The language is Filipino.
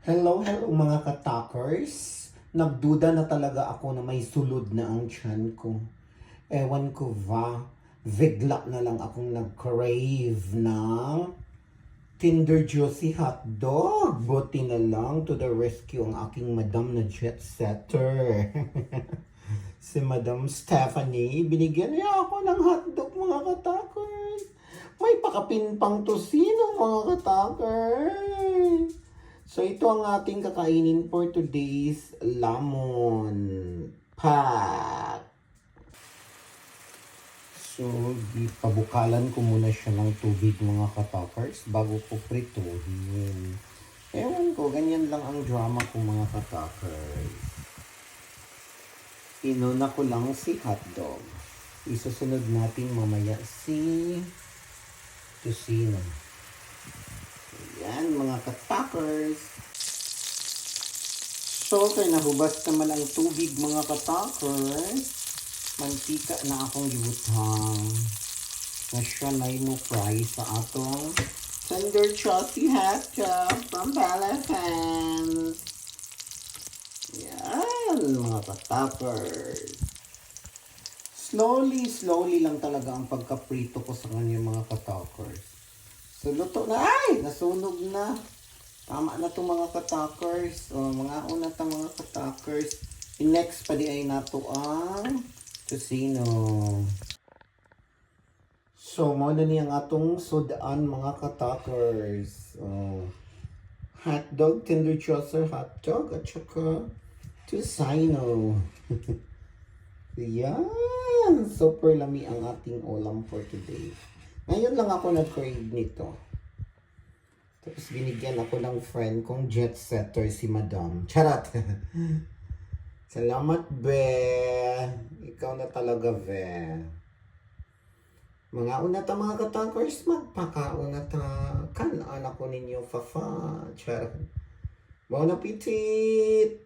Hello mga katakers. Nagduda na talaga ako na may sulod na ang tiyan ko. Ewan ko ba, bigla na lang akong nag-crave ng Kinder Juicy hotdog. Buti na lang to the rescue ang aking madam na jet setter. Si Madam Stephanie, binigyan niya ako ng hotdog mga katakers. May pakapinpang tosino mga katakers. So ito ang ating kakainin for today's lemon pack. So ipabukalan ko muna siya ng tubig mga katakers bago ko prituhin. Ewan ko, ganyan lang ang drama ko mga katakers. Inuna ko lang si hotdog. Isusunod natin mamaya si tosino. Yan mga katakers. So, kaya nahubas naman ang tubig mga katakers. Mantika na akong gibutang. Na siya na fry sa atong Kinder Juicy hotdog from Philippines. Yan mga katakers. Slowly lang talaga ang pagkaprito ko sa kanya mga katakers. So, luto na. Ay! Nasunog na. Tama na itong mga katakers. O, mga una itong mga katakers. Next pa di ay nato ang tosino. So, muna niyang atong sudaan mga katakers. O, hotdog, Kinder Juicy hotdog, at saka tosino. Yan! Super lami ang ating ulam for today. Ngayon lang ako nag-crave nito. Tapos binigyan ako ng friend kong jet setter si Madam. Charot! Salamat, be! Ikaw na talaga, be. Mga una ta mga katakers, magpakauna ta. Kanaan ako ninyo, fafa. Charot. Bon appetit!